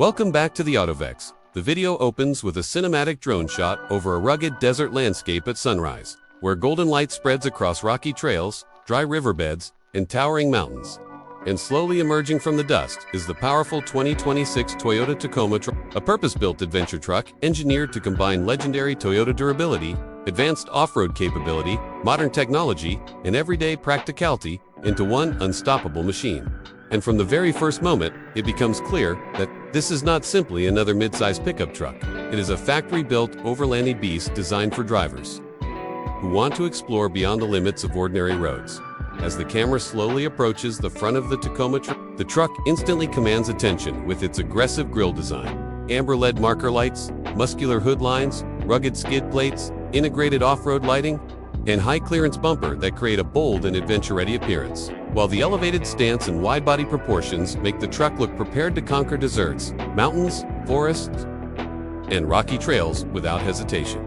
Welcome back to the AutoVex. The video opens with a cinematic drone shot over a rugged desert landscape at sunrise, where golden light spreads across rocky trails, dry riverbeds, and towering mountains. And slowly emerging from the dust is the powerful 2026 Toyota Tacoma Trailhunter, a purpose-built adventure truck engineered to combine legendary Toyota durability, advanced off-road capability, modern technology, and everyday practicality into one unstoppable machine. And from the very first moment, it becomes clear that this is not simply another mid-size pickup truck. It is a factory-built overlanding beast designed for drivers who want to explore beyond the limits of ordinary roads. As the camera slowly approaches the front of the Tacoma truck, the truck instantly commands attention with its aggressive grille design. Amber-LED marker lights, muscular hood lines, rugged skid plates, integrated off-road lighting, and high-clearance bumper that create a bold and adventure-ready appearance. While the elevated stance and wide-body proportions make the truck look prepared to conquer deserts, mountains, forests, and rocky trails without hesitation.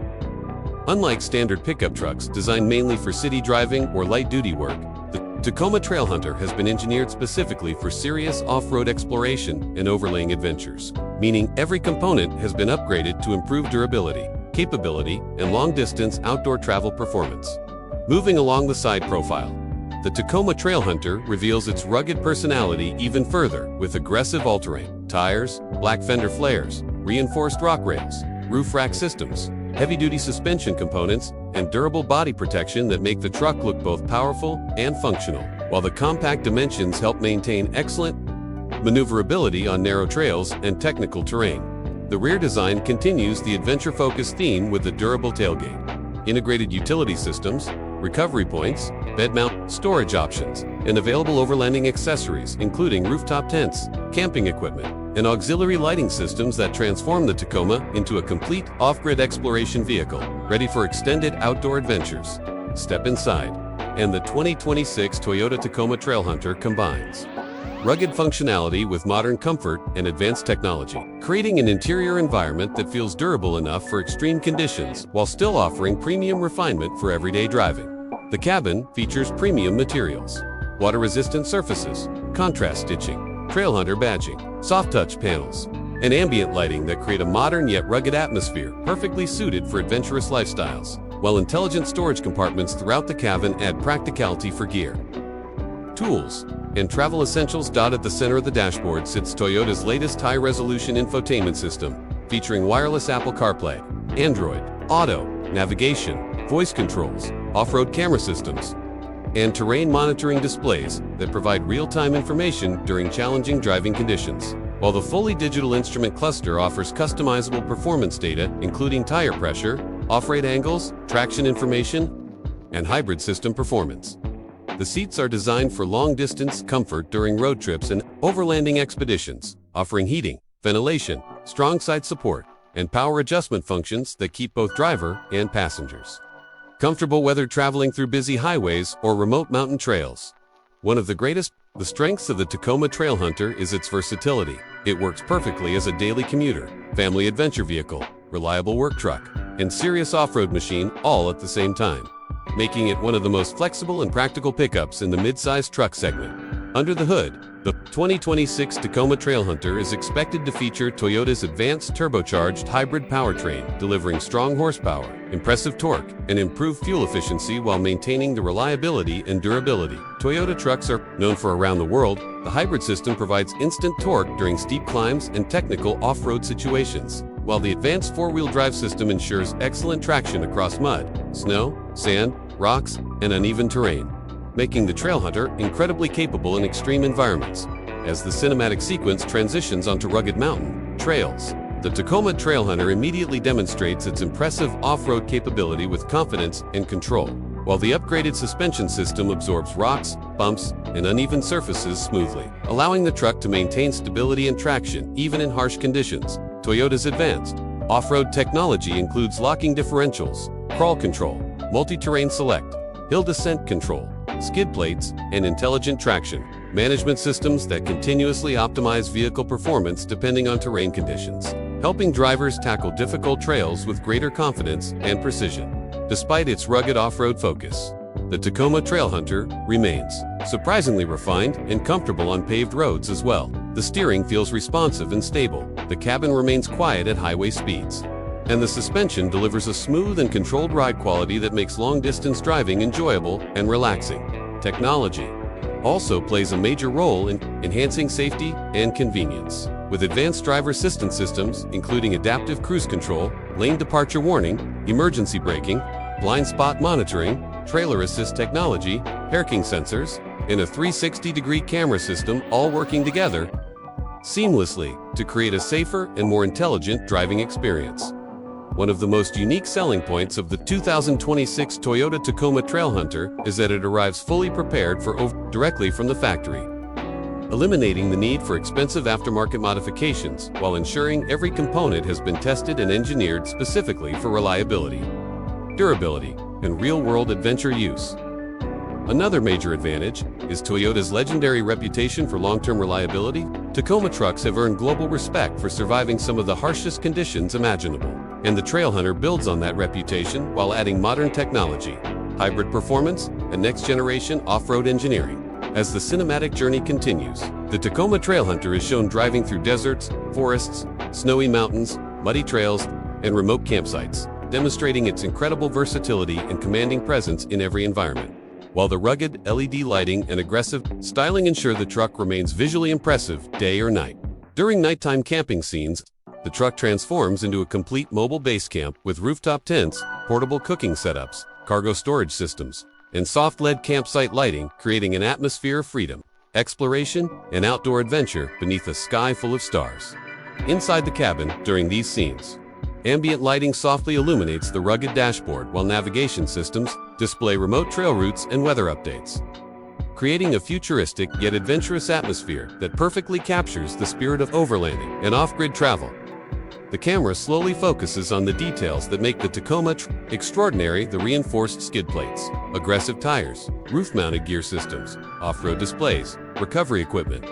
Unlike standard pickup trucks designed mainly for city driving or light-duty work, the Tacoma Trailhunter has been engineered specifically for serious off-road exploration and overlaying adventures, meaning every component has been upgraded to improve durability, capability, and long-distance outdoor travel performance. Moving along the side profile, the Tacoma Trailhunter reveals its rugged personality even further with aggressive all-terrain tires, black fender flares, reinforced rock rails, roof rack systems, heavy-duty suspension components, and durable body protection that make the truck look both powerful and functional, while the compact dimensions help maintain excellent maneuverability on narrow trails and technical terrain. The rear design continues the adventure-focused theme with a durable tailgate, integrated utility systems, recovery points, bed mount, storage options, and available overlanding accessories including rooftop tents, camping equipment, and auxiliary lighting systems that transform the Tacoma into a complete off-grid exploration vehicle, ready for extended outdoor adventures. Step inside, and the 2026 Toyota Tacoma Trailhunter combines rugged functionality with modern comfort and advanced technology, creating an interior environment that feels durable enough for extreme conditions while still offering premium refinement for everyday driving. The cabin features premium materials, water-resistant surfaces, contrast stitching, Trailhunter badging, soft-touch panels, and ambient lighting that create a modern yet rugged atmosphere perfectly suited for adventurous lifestyles, while intelligent storage compartments throughout the cabin add practicality for gear, tools, and travel essentials. At the center of the dashboard sits Toyota's latest high-resolution infotainment system, featuring wireless Apple CarPlay, Android Auto, navigation, voice controls, off-road camera systems, and terrain monitoring displays that provide real-time information during challenging driving conditions. While the fully digital instrument cluster offers customizable performance data including tire pressure, off-road angles, traction information, and hybrid system performance. The seats are designed for long-distance comfort during road trips and overlanding expeditions, offering heating, ventilation, strong side support, and power adjustment functions that keep both driver and passengers comfortable whether traveling through busy highways or remote mountain trails. One of the strengths of the Tacoma Trailhunter is its versatility. It works perfectly as a daily commuter, family adventure vehicle, reliable work truck, and serious off-road machine all at the same time, making it one of the most flexible and practical pickups in the mid-size truck segment. Under the hood, the 2026 Tacoma Trailhunter is expected to feature Toyota's advanced turbocharged hybrid powertrain, delivering strong horsepower, impressive torque, and improved fuel efficiency while maintaining the reliability and durability Toyota trucks are known for around the world. The hybrid system provides instant torque during steep climbs and technical off-road situations, while the advanced four-wheel drive system ensures excellent traction across mud, snow, sand, rocks, and uneven terrain, making the Trailhunter incredibly capable in extreme environments. As the cinematic sequence transitions onto rugged mountain trails, the Tacoma Trailhunter immediately demonstrates its impressive off-road capability with confidence and control, while the upgraded suspension system absorbs rocks, bumps, and uneven surfaces smoothly, allowing the truck to maintain stability and traction even in harsh conditions. Toyota's advanced off-road technology includes locking differentials, crawl control, multi-terrain select, hill descent control, skid plates, and intelligent traction management systems that continuously optimize vehicle performance depending on terrain conditions, helping drivers tackle difficult trails with greater confidence and precision. Despite its rugged off-road focus, the Tacoma Trailhunter remains surprisingly refined and comfortable on paved roads as well. The steering feels responsive and stable, the cabin remains quiet at highway speeds, and the suspension delivers a smooth and controlled ride quality that makes long-distance driving enjoyable and relaxing. Technology also plays a major role in enhancing safety and convenience. With advanced driver assistance systems, including adaptive cruise control, lane departure warning, emergency braking, blind spot monitoring, trailer assist technology, parking sensors, and a 360-degree camera system all working together seamlessly to create a safer and more intelligent driving experience. One of the most unique selling points of the 2026 Toyota Tacoma Trailhunter is that it arrives fully prepared directly from the factory, eliminating the need for expensive aftermarket modifications while ensuring every component has been tested and engineered specifically for reliability, durability, and real-world adventure use. Another major advantage is Toyota's legendary reputation for long-term reliability. Tacoma trucks have earned global respect for surviving some of the harshest conditions imaginable, and the Trailhunter builds on that reputation while adding modern technology, hybrid performance, and next-generation off-road engineering. As the cinematic journey continues, the Tacoma Trailhunter is shown driving through deserts, forests, snowy mountains, muddy trails, and remote campsites, demonstrating its incredible versatility and commanding presence in every environment. While the rugged LED lighting and aggressive styling ensure the truck remains visually impressive day or night. During nighttime camping scenes, the truck transforms into a complete mobile base camp with rooftop tents, portable cooking setups, cargo storage systems, and soft LED campsite lighting, creating an atmosphere of freedom, exploration, and outdoor adventure beneath a sky full of stars. Inside the cabin, during these scenes, ambient lighting softly illuminates the rugged dashboard while navigation systems display remote trail routes and weather updates, creating a futuristic yet adventurous atmosphere that perfectly captures the spirit of overlanding and off-grid travel. The camera slowly focuses on the details that make the Tacoma extraordinary: the reinforced skid plates, aggressive tires, roof-mounted gear systems, off-road displays, recovery equipment,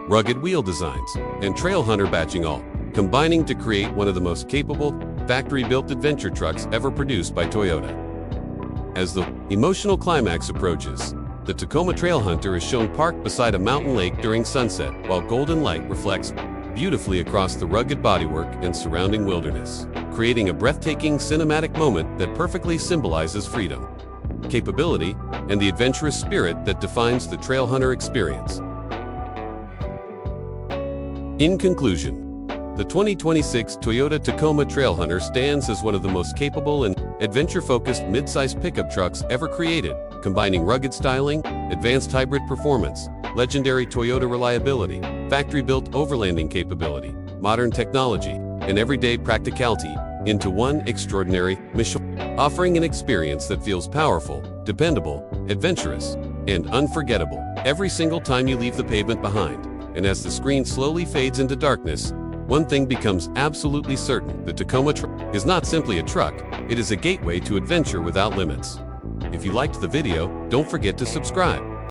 rugged wheel designs, and Trailhunter badging, all combining to create one of the most capable, factory-built adventure trucks ever produced by Toyota. As the emotional climax approaches, the Tacoma Trailhunter is shown parked beside a mountain lake during sunset, while golden light reflects beautifully across the rugged bodywork and surrounding wilderness, creating a breathtaking cinematic moment that perfectly symbolizes freedom, capability, and the adventurous spirit that defines the Trailhunter experience. In conclusion, the 2026 Toyota Tacoma Trailhunter stands as one of the most capable and adventure-focused mid-size pickup trucks ever created, combining rugged styling, advanced hybrid performance, legendary Toyota reliability, factory-built overlanding capability, modern technology, and everyday practicality into one extraordinary mission, offering an experience that feels powerful, dependable, adventurous, and unforgettable every single time you leave the pavement behind. And as the screen slowly fades into darkness, one thing becomes absolutely certain: the Tacoma is not simply a truck, it is a gateway to adventure without limits. If you liked the video, don't forget to subscribe.